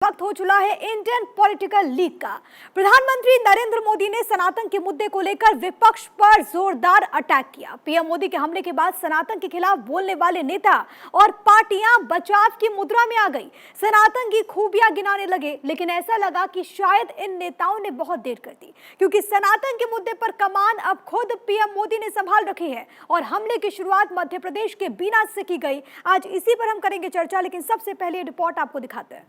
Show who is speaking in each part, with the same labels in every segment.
Speaker 1: वक्त हो चला है इंडियन पॉलिटिकल लीग का। प्रधानमंत्री नरेंद्र मोदी ने सनातन के मुद्दे को लेकर विपक्ष पर जोरदार अटैक किया। पीएम मोदी के हमले के बाद सनातन के खिलाफ बोलने वाले नेता और पार्टियां बचाव की मुद्रा में आ गई, सनातन की खूबियां गिनाने लगे। लेकिन ऐसा लगा कि शायद इन नेताओं ने बहुत देर कर दी, क्योंकि सनातन के मुद्दे पर कमान अब खुद पीएम मोदी ने संभाल रखी है और हमले की शुरुआत मध्य प्रदेश के बीना से की गई। आज इसी पर हम करेंगे चर्चा, लेकिन सबसे पहले रिपोर्ट आपको दिखाते हैं।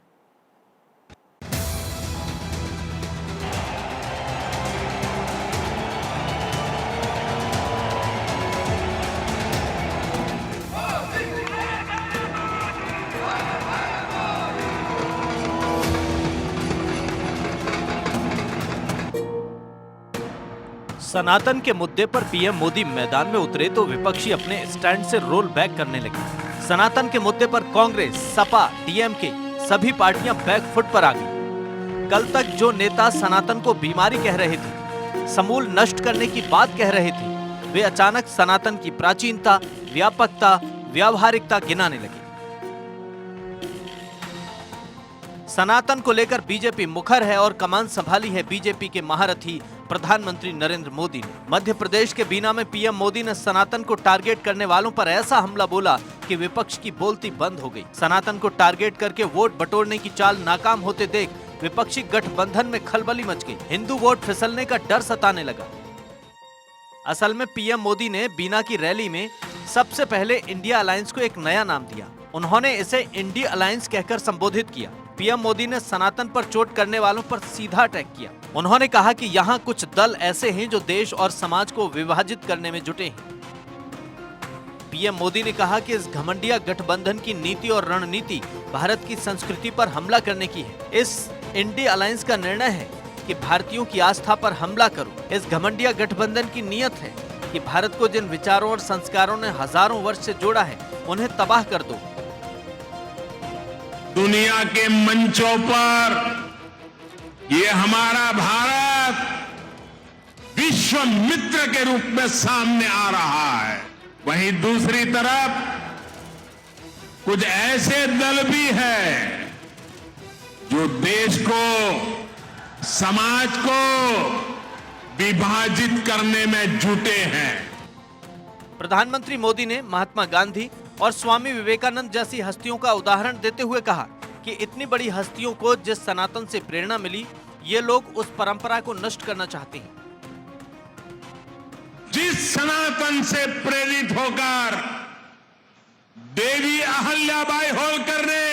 Speaker 2: सनातन के मुद्दे पर पीएम मोदी मैदान में उतरे तो विपक्षी अपने स्टैंड से रोल बैक करने लगे। सनातन के मुद्दे पर कांग्रेस, सपा, डीएमके सभी पार्टियां बैकफुट पर आ गई। कल तक जो नेता सनातन को बीमारी कह रहे थे, समूल नष्ट करने की बात कह रहे थे, वे अचानक सनातन की प्राचीनता, व्यापकता, व्यावहारिकता गिनाने लगे। सनातन को लेकर बीजेपी मुखर है और कमान संभाली है बीजेपी के महारथी प्रधानमंत्री नरेंद्र मोदी ने। मध्य प्रदेश के बीना में पीएम मोदी ने सनातन को टारगेट करने वालों पर ऐसा हमला बोला कि विपक्ष की बोलती बंद हो गई। सनातन को टारगेट करके वोट बटोरने की चाल नाकाम होते देख विपक्षी गठबंधन में खलबली मच गई। हिंदू वोट फिसलने का डर सताने लगा। असल में पीएम मोदी ने बीना की रैली में सबसे पहले इंडिया अलायंस को एक नया नाम दिया। उन्होंने इसे इंडिया अलायंस कहकर संबोधित किया। पीएम मोदी ने सनातन पर चोट करने वालों पर सीधा अटैक किया। उन्होंने कहा कि यहाँ कुछ दल ऐसे हैं जो देश और समाज को विभाजित करने में जुटे हैं। पीएम मोदी ने कहा कि इस घमंडिया गठबंधन की नीति और रणनीति भारत की संस्कृति पर हमला करने की है। इस इंडिया अलायंस का निर्णय है कि भारतीयों की आस्था पर हमला करो। इस घमंडिया गठबंधन की नीयत है कि भारत को जिन विचारों और संस्कारों ने हजारों वर्ष से जोड़ा है, उन्हें तबाह कर दो।
Speaker 3: दुनिया के मंचों पर ये हमारा भारत विश्व मित्र के रूप में सामने आ रहा है। वहीं दूसरी तरफ कुछ ऐसे दल भी हैं जो देश को, समाज को विभाजित करने में जुटे हैं।
Speaker 2: प्रधानमंत्री मोदी ने महात्मा गांधी और स्वामी विवेकानंद जैसी हस्तियों का उदाहरण देते हुए कहा कि इतनी बड़ी हस्तियों को जिस सनातन से प्रेरणा मिली, ये लोग उस परंपरा को नष्ट करना चाहते हैं।
Speaker 3: जिस सनातन से प्रेरित होकर देवी अहल्याबाई होलकर ने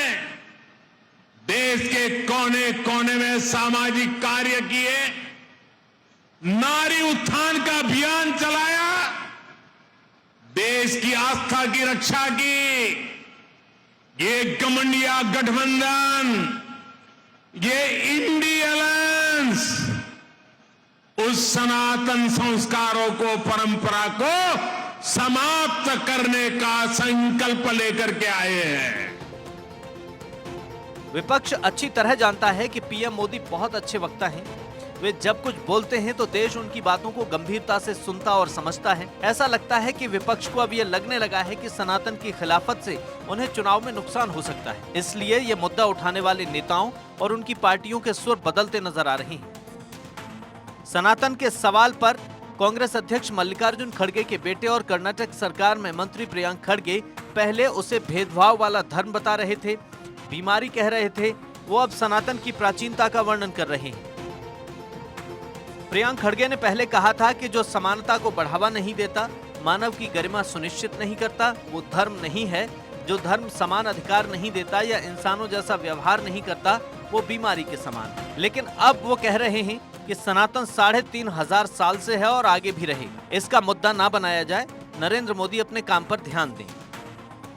Speaker 3: देश के कोने कोने में सामाजिक कार्य किए, नारी उत्थान का अभियान चलाया, देश की आस्था की रक्षा की, ये घमंडिया गठबंधन, ये इंडिया अलायंस उस सनातन संस्कारों को, परंपरा को समाप्त करने का संकल्प लेकर के आए हैं।
Speaker 2: विपक्ष अच्छी तरह जानता है कि पीएम मोदी बहुत अच्छे वक्ता हैं। वे जब कुछ बोलते हैं तो देश उनकी बातों को गंभीरता से सुनता और समझता है। ऐसा लगता है कि विपक्ष को अब ये लगने लगा है कि सनातन की खिलाफत से उन्हें चुनाव में नुकसान हो सकता है। इसलिए ये मुद्दा उठाने वाले नेताओं और उनकी पार्टियों के सुर बदलते नजर आ रहे हैं। सनातन के सवाल पर कांग्रेस अध्यक्ष मल्लिकार्जुन खड़गे के बेटे और कर्नाटक सरकार में मंत्री प्रियंक खड़गे पहले उसे भेदभाव वाला धर्म बता रहे थे, बीमारी कह रहे थे। वो अब सनातन की प्राचीनता का वर्णन कर रहे हैं। प्रियंक खड़गे ने पहले कहा था कि जो समानता को बढ़ावा नहीं देता, मानव की गरिमा सुनिश्चित नहीं करता, वो धर्म नहीं है। जो धर्म समान अधिकार नहीं देता या इंसानों जैसा व्यवहार नहीं करता, वो बीमारी के समान है। लेकिन अब वो कह रहे हैं कि सनातन 3,500 साल से है और आगे भी रहेगा। इसका मुद्दा ना बनाया जाए, नरेंद्र मोदी अपने काम पर ध्यान दें।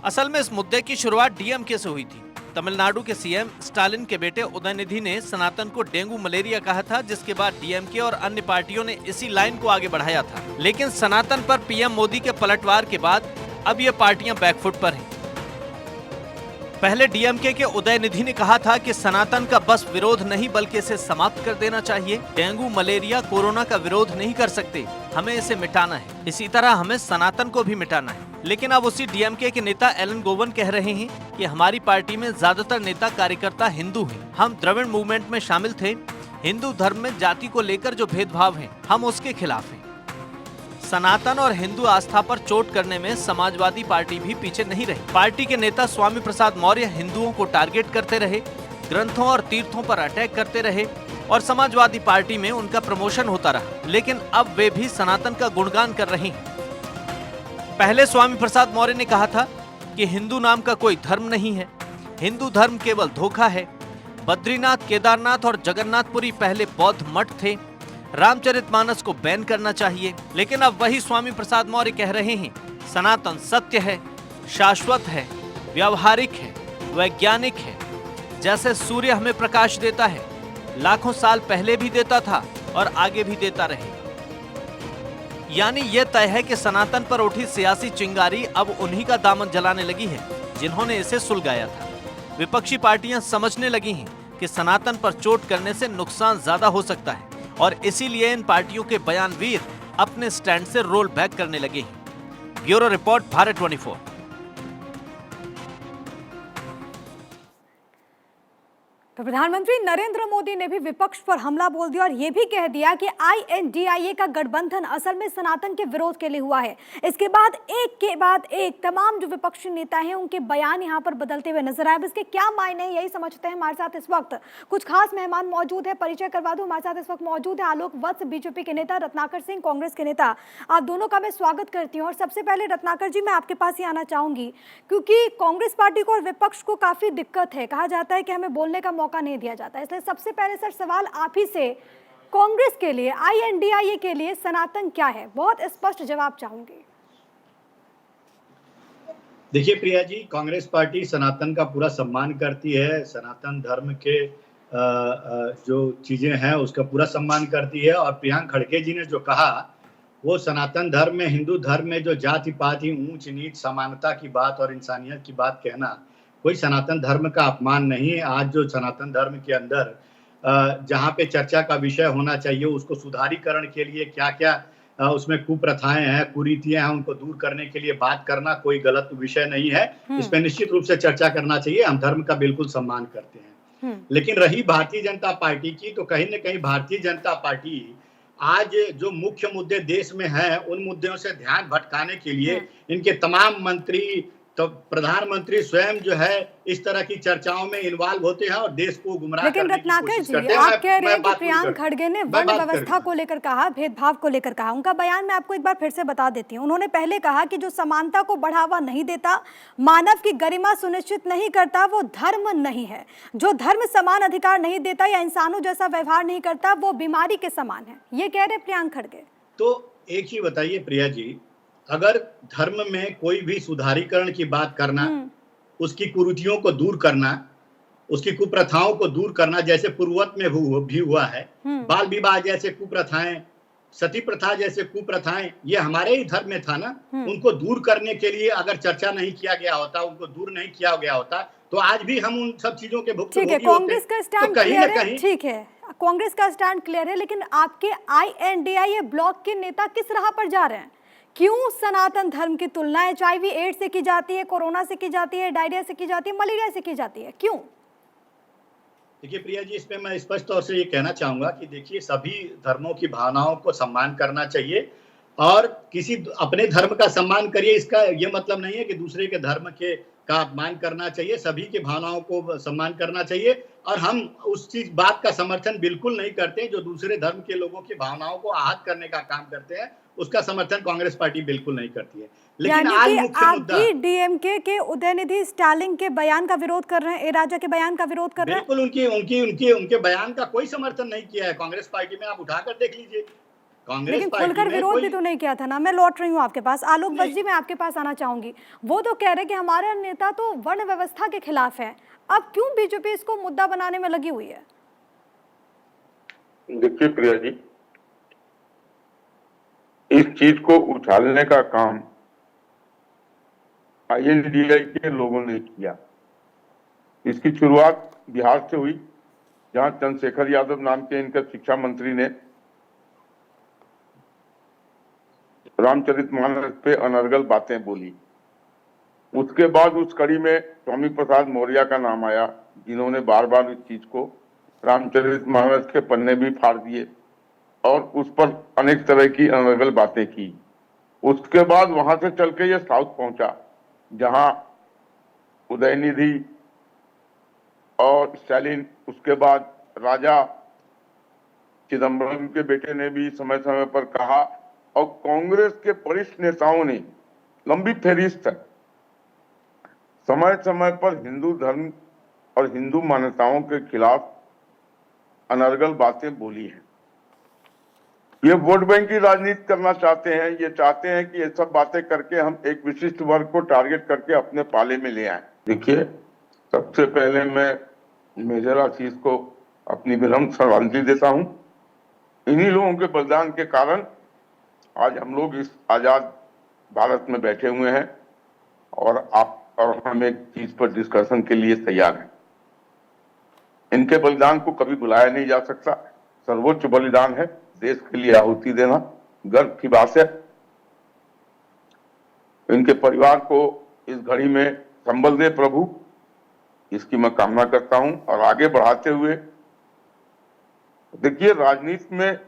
Speaker 2: असल में इस मुद्दे की शुरुआत डीएमके से हुई थी। तमिलनाडु के सीएम स्टालिन के बेटे उदयनिधि ने सनातन को डेंगू मलेरिया कहा था, जिसके बाद डीएमके और अन्य पार्टियों ने इसी लाइन को आगे बढ़ाया था। लेकिन सनातन पर पीएम मोदी के पलटवार के बाद अब ये पार्टियां बैकफुट पर हैं। पहले डीएमके के उदयनिधि ने कहा था कि सनातन का बस विरोध नहीं बल्कि इसे समाप्त कर देना चाहिए। डेंगू, मलेरिया, कोरोना का विरोध नहीं कर सकते, हमें इसे मिटाना है। इसी तरह हमें सनातन को भी मिटाना है। लेकिन अब उसी डीएमके के नेता एलन गोवन कह रहे हैं कि हमारी पार्टी में ज्यादातर नेता कार्यकर्ता हिंदू हैं। हम द्रविड़ मूवमेंट में शामिल थे। हिंदू धर्म में जाति को लेकर जो भेदभाव है, हम उसके खिलाफ हैं। सनातन और हिंदू आस्था पर चोट करने में समाजवादी पार्टी भी पीछे नहीं रही। पार्टी के नेता स्वामी प्रसाद मौर्य हिंदुओं को टारगेट करते रहे, ग्रंथों और तीर्थों पर अटैक करते रहे और समाजवादी पार्टी में उनका प्रमोशन होता रहा। लेकिन अब वे भी सनातन का गुणगान कर रहे हैं। पहले स्वामी प्रसाद मौर्य ने कहा था कि हिंदू नाम का कोई धर्म नहीं है, हिंदू धर्म केवल धोखा है। बद्रीनाथ, केदारनाथ और जगन्नाथपुरी पहले बौद्ध मठ थे। रामचरितमानस को बैन करना चाहिए। लेकिन अब वही स्वामी प्रसाद मौर्य कह रहे हैं सनातन सत्य है, शाश्वत है, व्यावहारिक है, वैज्ञानिक है। जैसे सूर्य हमें प्रकाश देता है, लाखों साल पहले भी देता था और आगे भी देता रहे। यानी यह तय है कि सनातन पर उठी सियासी चिंगारी अब उन्हीं का दामन जलाने लगी है जिन्होंने इसे सुलगाया था। विपक्षी पार्टियां समझने लगी हैं कि सनातन पर चोट करने से नुकसान ज्यादा हो सकता है और इसीलिए इन पार्टियों के बयानवीर अपने स्टैंड से रोल बैक करने लगे हैं। Bureau report, Bharat 24।
Speaker 1: तो प्रधानमंत्री नरेंद्र मोदी ने भी विपक्ष पर हमला बोल दिया और यह भी कह दिया कि INDIA का गठबंधन असल में सनातन के विरोध के लिए हुआ है। इसके बाद एक के बाद एक तमाम जो विपक्षी नेता हैं उनके बयान यहां पर बदलते हुए नजर आए। अब इसके क्या मायने हैं, यही समझते हैं। हमारे साथ इस वक्त कुछ खास मेहमान मौजूद है, परिचय करवा दूं। हमारे साथ इस वक्त मौजूद है आलोक वत्स, बीजेपी के नेता, रत्नाकर सिंह, कांग्रेस के नेता। आप दोनों का मैं स्वागत करती हूँ। और सबसे पहले रत्नाकर जी, मैं आपके पास ही आना चाहूंगी क्योंकि कांग्रेस पार्टी को और विपक्ष को काफी दिक्कत है। कहा जाता है कि हमें बोलने का मौका नहीं दिया जाता। इसलिए सबसे पहले सर सवाल आप ही से, कांग्रेस के लिए, INDIA के लिए सनातन क्या है? बहुत स्पष्ट जवाब चाहूंगी।
Speaker 4: देखिए प्रिया जी, कांग्रेस पार्टी सनातन का पूरा सम्मान करती है। सनातन धर्म के जो चीजें हैं उसका पूरा सम्मान करती है। और प्रियंक खड़गे जी ने जो कहा वो सनातन धर्म में, हिंदू धर्म में जो जाति पाति, ऊंच नीच, समानता की बात और इंसानियत की बात कहना कोई सनातन धर्म का अपमान नहीं है। आज जो सनातन धर्म के अंदर जहाँ पे चर्चा का विषय होना चाहिए, उसको सुधारीकरण के लिए क्या क्या उसमें कुप्रथाएं हैं, कुरीतियां हैं, उनको दूर करने के लिए बात करना कोई गलत विषय नहीं है। इस पर निश्चित रूप से चर्चा करना चाहिए। हम धर्म का बिल्कुल सम्मान करते हैं। लेकिन रही भारतीय जनता पार्टी की, तो कहीं न कहीं भारतीय जनता पार्टी आज जो मुख्य मुद्दे देश में हैं उन मुद्दों से ध्यान भटकाने के लिए इनके तमाम मंत्री, तो प्रधानमंत्री स्वयं जो है इस तरह की चर्चाओं में इन्वॉल्व होते हैं और देश को गुमराह करने की कोशिश करते हैं।
Speaker 1: लेकिन रत्नाकर जी, आप कह रहे हैं कि प्रियंक खड़गे ने वर्ण व्यवस्था को लेकर कहा, भेदभाव को लेकर कहा। उनका बयान मैं आपको एक बार फिर से बता देती हूँ। उन्होंने पहले कहा कि जो समानता को बढ़ावा नहीं देता, मानव की गरिमा सुनिश्चित नहीं करता, वो धर्म नहीं है। जो धर्म समान अधिकार नहीं देता या इंसानों जैसा व्यवहार नहीं करता, वो बीमारी के समान है। ये कह रहे प्रियंक खड़गे।
Speaker 4: तो एक ही बताइए प्रिया जी, अगर धर्म में कोई भी सुधारीकरण की बात करना, उसकी कुरीतियों को दूर करना, उसकी कुप्रथाओं को दूर करना, जैसे पूर्ववत में भी हुआ है, बाल विवाह जैसे कुप्रथाएं, सती प्रथा जैसे कुप्रथाएं, ये हमारे ही धर्म में था ना। उनको दूर करने के लिए अगर चर्चा नहीं किया गया होता, उनको दूर नहीं किया गया होता, तो आज भी हम उन सब चीजों के भुक्तभोगी होते।
Speaker 1: कांग्रेस का स्टैंड क्लियर है, ठीक है, कांग्रेस का स्टैंड क्लियर है। लेकिन आपके INDIA ब्लॉक के नेता किस राह पर जा रहे हैं? क्यों सनातन धर्म की तुलना HIV एड्स से की जाती है, कोरोना से की जाती है, डायरिया से की जाती है, मलेरिया से की जाती है? क्यों?
Speaker 4: देखिए प्रिया जी, इसमें मैं स्पष्ट तौर से ये कहना चाहूंगा कि देखिए, सभी धर्मों की भावनाओं को सम्मान करना चाहिए और किसी अपने धर्म का सम्मान करिए। इसका ये मतलब नहीं है कि दूसरे के धर्म के का अपमान करना चाहिए। सभी की भावनाओं को सम्मान करना चाहिए और हम उस चीज बात का समर्थन बिल्कुल नहीं करते जो दूसरे धर्म के लोगों की भावनाओं को आहत करने का काम करते हैं। उसका समर्थन कांग्रेस पार्टी बिल्कुल नहीं करती है। लेकिन आज मुख्य मुद्दा, आप भी
Speaker 1: DMK के उदयनिधि स्टालिन के बयान का विरोध कर रहे हैं, ए राजा के बयान का विरोध कर रहे हैं।
Speaker 4: बिल्कुल उनके बयान का कोई समर्थन नहीं किया है कांग्रेस पार्टी में। आप उठाकर देख लीजिए,
Speaker 1: लेकिन खुलकर विरोध भी तो नहीं किया था ना। मैं लौट रही हूँ आपके पास। आलोक वत्स जी, मैं आपके पास आना चाहूंगी। वो तो कह रहे कि हमारा नेता तो वर्ण व्यवस्था के खिलाफ है। अब क्यों बीजेपी इसको मुद्दा बनाने में लगी हुई है?
Speaker 5: देखिए प्रिया जी, इस चीज को उछालने का काम INDIA के लोगों ने किया। इसकी शुरुआत बिहार से हुई, जहां चंद्रशेखर यादव नाम के इनके शिक्षा मंत्री ने रामचरितमानस पे अनर्गल बातें बोली। उसके बाद उस कड़ी में स्वामी प्रसाद मौर्य का नाम आया, जिन्होंने बार बार इस चीज को रामचरितमानस के पन्ने भी फाड़ दिए और उस पर अनेक तरह की अनर्गल बातें की। उसके बाद वहां से चल के ये साउथ पहुंचा, जहां उदयनिधि और स्टालिन, उसके बाद राजा चिदम्बरम के बेटे ने भी समय समय पर कहा, और कांग्रेस के वरिष्ठ नेताओं ने लंबी फहरिस्त है, समय समय पर हिंदू धर्म और हिंदू मान्यताओं के खिलाफ अनर्गल बातें बोली हैं। ये वोट बैंक की राजनीति करना चाहते हैं। ये चाहते हैं कि ये सब बातें करके हम एक विशिष्ट वर्ग को टारगेट करके अपने पाले में ले आए। देखिए, सबसे पहले मैं मेजर आशीष को अपनी विनम्र श्रद्धांजलि देता हूं। इन्हीं लोगों के बलिदान के कारण आज हम लोग इस आजाद भारत में बैठे हुए हैं और आप और हम एक चीज पर डिस्कशन के लिए तैयार हैं। इनके बलिदान को कभी भुलाया नहीं जा सकता। सर्वोच्च बलिदान है, देश के लिए आहुति देना गर्व की बात है। इनके परिवार को इस घड़ी में संबल दे प्रभु, इसकी मैं कामना करता हूं। और आगे बढ़ाते हुए देखिए, राजनीति में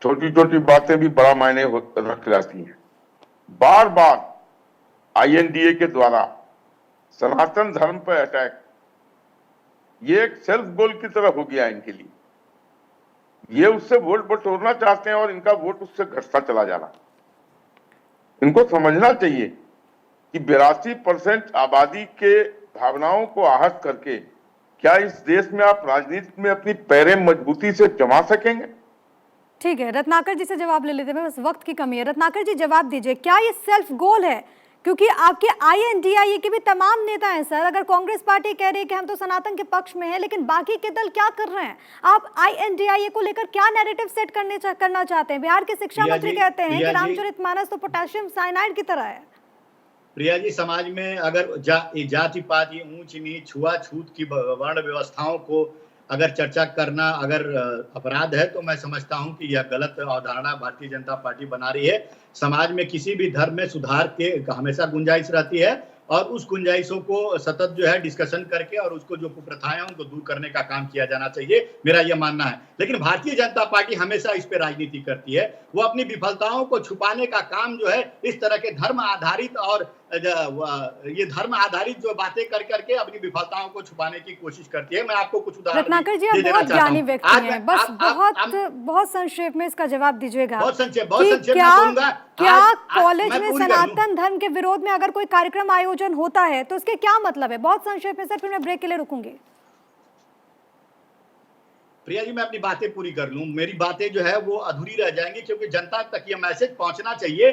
Speaker 5: छोटी छोटी बातें भी बड़ा मायने रख जाती हैं। बार बार INDA के द्वारा सनातन धर्म पर अटैक, ये एक सेल्फ गोल की तरह हो गया इनके लिए। ये उससे वोट बटोरना चाहते हैं और इनका वोट उससे घटता चला जा रहा। इनको समझना चाहिए कि 82% आबादी के भावनाओं को आहत करके क्या इस देश में आप राजनीति में अपनी पैरें मजबूती से जमा सकेंगे?
Speaker 1: ठीक है, रत्नाकर जी से जवाब ले लेते हैं, बस वक्त की कमी है। रत्नाकर जी जवाब दीजिए, क्या ये सेल्फ गोल है? क्योंकि आपके INDIA के भी तमाम नेता हैं सर। अगर कांग्रेस पार्टी कह रही है कि हम तो सनातन के पक्ष में हैं, लेकिन बाकी के दल क्या कर रहे हैं? आप INDIA को लेकर क्या नैरेटिव सेट करना चाहते हैं? बिहार के शिक्षा मंत्री कहते हैं कि रामचरितमानस तो पोटेशियम साइनाइड की तरह है।
Speaker 4: प्रिया जी, समाज में अगर जाति पाति, ऊंच नीच, छुआछूत की वर्ण व्यवस्थाओं को अगर चर्चा करना अगर अपराध है, तो मैं समझता हूं कि यह गलत अवधारणा भारतीय जनता पार्टी बना रही है। समाज में किसी भी धर्म में सुधार के हमेशा गुंजाइश रहती है और उस गुंजाइशों को सतत जो है डिस्कशन करके और उसको जो कुप्रथाएं हैं उनको दूर करने का काम किया जाना चाहिए, मेरा यह मानना है। लेकिन भारतीय जनता पार्टी हमेशा इस पे राजनीति करती है। वो अपनी विफलताओं को छुपाने का काम जो है इस तरह के धर्म आधारित और ये धर्म आधारित जो बातें कर करके अपनी विफलताओं को छुपाने की कोशिश करती है। मैं आपको कुछ उदाहरण
Speaker 1: रत्नाकर जी, आप बहुत ज्ञानी व्यक्ति हैं, बस बहुत संक्षेप में इसका जवाब दीजिएगा।
Speaker 4: बहुत संक्षेप में
Speaker 1: क्या कॉलेज में सनातन धर्म के विरोध में अगर कोई कार्यक्रम आयोजन होता है तो उसके क्या मतलब है? बहुत संक्षेप में सर, फिर मैं ब्रेक के लिए रुकूंगी।
Speaker 4: प्रिया जी, मैं अपनी बातें पूरी कर लूं। मेरी बातें जो है वो अधूरी रह जाएंगी, क्योंकि जनता तक ये मैसेज पहुंचना चाहिए